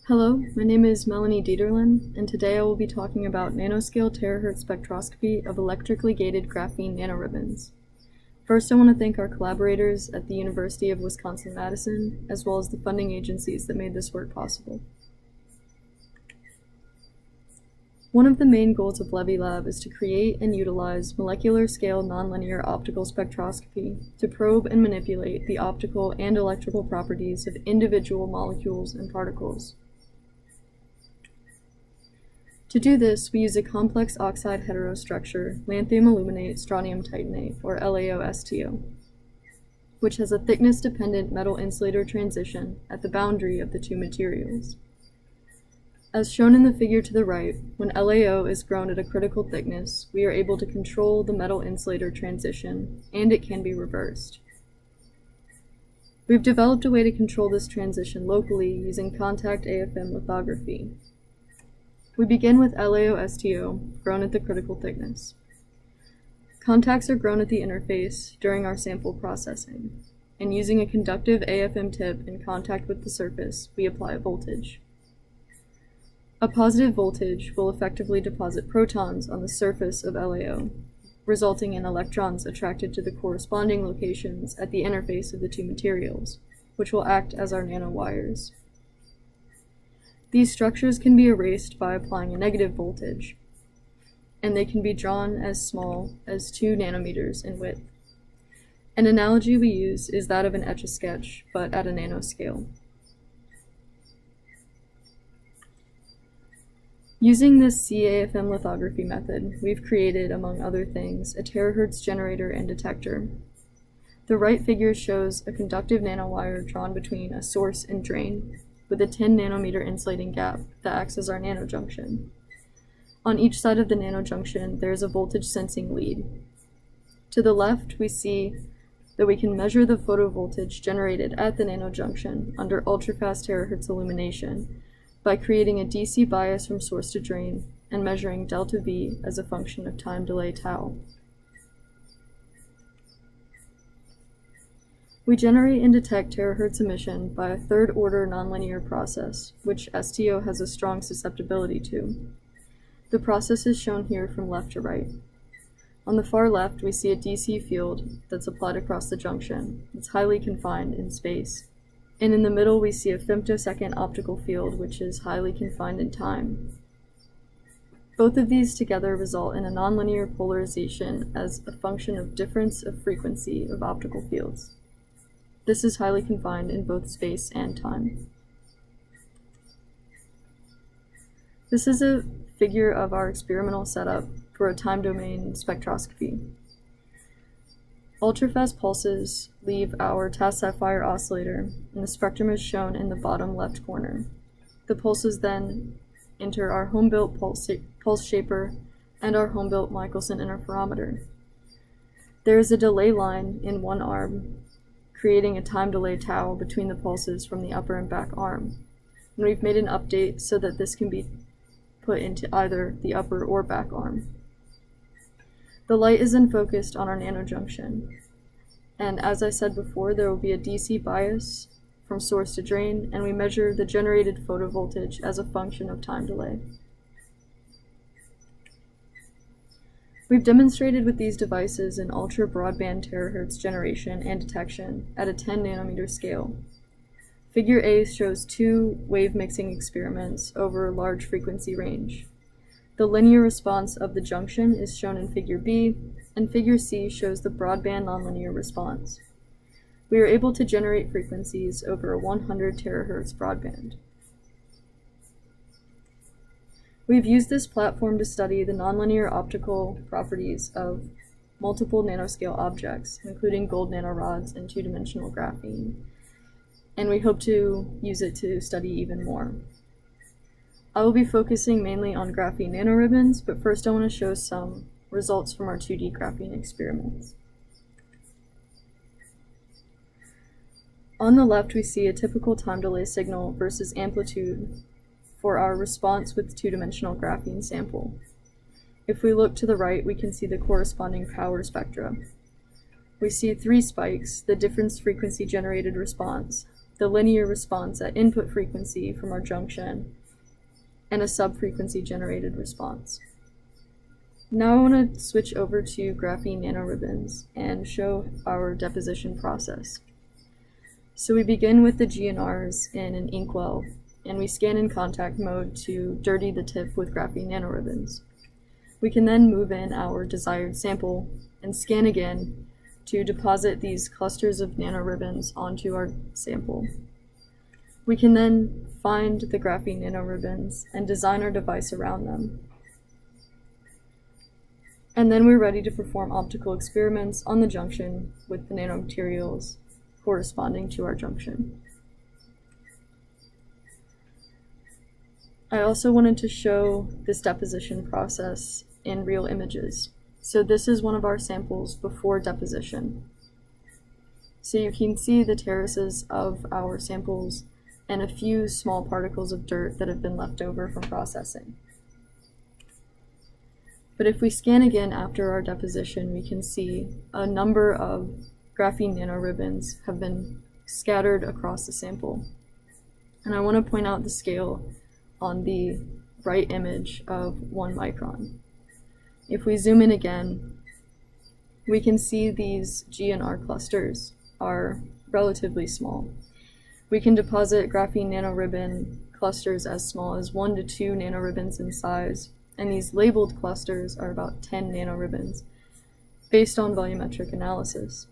Hello, my name is Melanie Dieterlen, and today I will be talking about nanoscale THz spectroscopy of electrically gated graphene nanoribbons. First, I want to thank our collaborators at the University of Wisconsin-Madison, as well as the funding agencies that made this work possible. One of the main goals of Levy Lab is to create and utilize molecular-scale nonlinear optical spectroscopy to probe and manipulate the optical and electrical properties of individual molecules and particles. To do this, we use a complex oxide heterostructure, lanthanum aluminate strontium titanate, or LAOISTO, which has a thickness-dependent metal insulator transition at the boundary of the two materials. As shown in the figure to the right, when LAO is grown at a critical thickness, we are able to control the metal insulator transition, and it can be reversed. We've developed a way to control this transition locally using contact AFM lithography. We begin with LAOISTO, grown at the critical thickness. Contacts are grown at the interface during our sample processing, and using a conductive AFM tip in contact with the surface, we apply a voltage. A positive voltage will effectively deposit protons on the surface of LAO, resulting in electrons attracted to the corresponding locations at the interface of the two materials, which will act as our nanowires. These structures can be erased by applying a negative voltage, and they can be drawn as small as 2 nanometers in width. An analogy we use is that of an Etch-a-Sketch, but at a nanoscale. Using this CAFM lithography method, we've created, among other things, a THz generator and detector. The right figure shows a conductive nanowire drawn between a source and drain, with a 10 nanometer insulating gap that acts as our nanojunction. On each side of the nanojunction, there is a voltage sensing lead. To the left, we see that we can measure the photovoltage generated at the nanojunction under ultrafast terahertz illumination by creating a DC bias from source to drain and measuring delta V as a function of time delay tau. We generate and detect terahertz emission by a third-order nonlinear process, which STO has a strong susceptibility to. The process is shown here from left to right. On the far left, we see a DC field that's applied across the junction. It's highly confined in space. And in the middle, we see a femtosecond optical field, which is highly confined in time. Both of these together result in a nonlinear polarization as a function of difference of frequency of optical fields. This is highly confined in both space and time. This is a figure of our experimental setup for a time domain spectroscopy. Ultrafast pulses leave our THz Sapphire oscillator, and the spectrum is shown in the bottom left corner. The pulses then enter our home-built pulse shaper and our home-built Michelson interferometer. There is a delay line in one arm, creating a time delay tau between the pulses from the upper and back arm. And we've made an update so that this can be put into either the upper or back arm. The light is then focused on our nanojunction. And as I said before, there will be a DC bias from source to drain, and we measure the generated photovoltage as a function of time delay. We've demonstrated with these devices an ultra-broadband terahertz generation and detection at a 10 nanometer scale. Figure A shows 2 wave mixing experiments over a large frequency range. The linear response of the junction is shown in figure B, and figure C shows the broadband nonlinear response. We are able to generate frequencies over a 100 terahertz broadband. We've used this platform to study the nonlinear optical properties of multiple nanoscale objects, including gold nanorods and 2-dimensional graphene, and we hope to use it to study even more. I will be focusing mainly on graphene nanoribbons, but first I want to show some results from our 2D graphene experiments. On the left, we see a typical time delay signal versus amplitude for our response with 2-dimensional graphene sample. If we look to the right, we can see the corresponding power spectra. We see 3 spikes, the difference frequency generated response, the linear response at input frequency from our junction, and a sub-frequency generated response. Now I want to switch over to graphene nanoribbons and show our deposition process. So we begin with the GNRs in an inkwell, and we scan in contact mode to dirty the tip with graphene nanoribbons. We can then move in our desired sample and scan again to deposit these clusters of nanoribbons onto our sample. We can then find the graphene nanoribbons and design our device around them. And then we're ready to perform optical experiments on the junction with the nanomaterials corresponding to our junction. I also wanted to show this deposition process in real images. So this is one of our samples before deposition. So you can see the terraces of our samples and a few small particles of dirt that have been left over from processing. But if we scan again after our deposition, we can see a number of graphene nanoribbons have been scattered across the sample. And I want to point out the scale on the right image of 1 micron. If we zoom in again, we can see these GNR clusters are relatively small. We can deposit graphene nanoribbon clusters as small as 1 to 2 nanoribbons in size, and these labeled clusters are about 10 nanoribbons, based on volumetric analysis.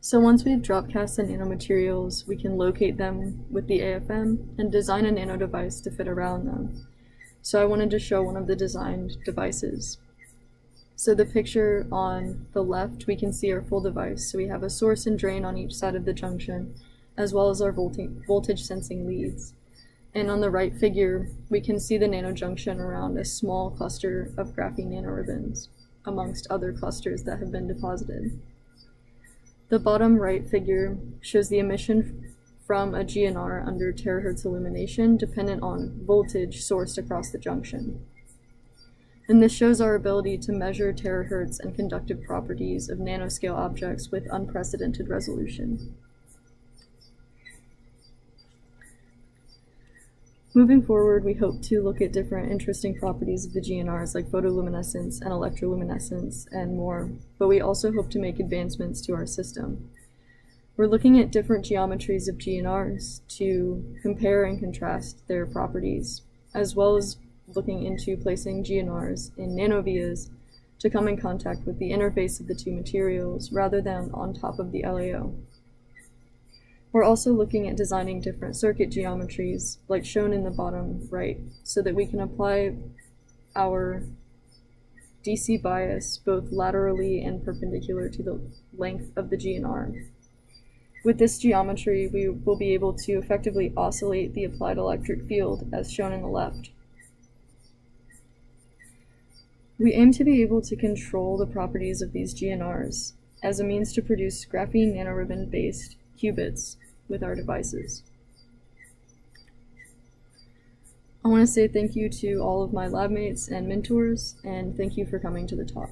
So once we've dropcast the nanomaterials, we can locate them with the AFM and design a nano device to fit around them. So I wanted to show one of the designed devices. So the picture on the left, we can see our full device. So we have a source and drain on each side of the junction, as well as our voltage sensing leads. And on the right figure, we can see the nanojunction around a small cluster of graphene nanoribbons, amongst other clusters that have been deposited. The bottom right figure shows the emission from a GNR under THz illumination dependent on voltage sourced across the junction. And this shows our ability to measure terahertz and conductive properties of nanoscale objects with unprecedented resolution. Moving forward, we hope to look at different interesting properties of the GNRs like photoluminescence and electroluminescence and more, but we also hope to make advancements to our system. We're looking at different geometries of GNRs to compare and contrast their properties, as well as looking into placing GNRs in nanovias to come in contact with the interface of the two materials rather than on top of the LAO. We're also looking at designing different circuit geometries, like shown in the bottom right, so that we can apply our DC bias both laterally and perpendicular to the length of the GNR. With this geometry, we will be able to effectively oscillate the applied electric field, as shown in the left. We aim to be able to control the properties of these GNRs as a means to produce graphene nanoribbon-based qubits with our devices. I want to say thank you to all of my lab mates and mentors, and thank you for coming to the talk.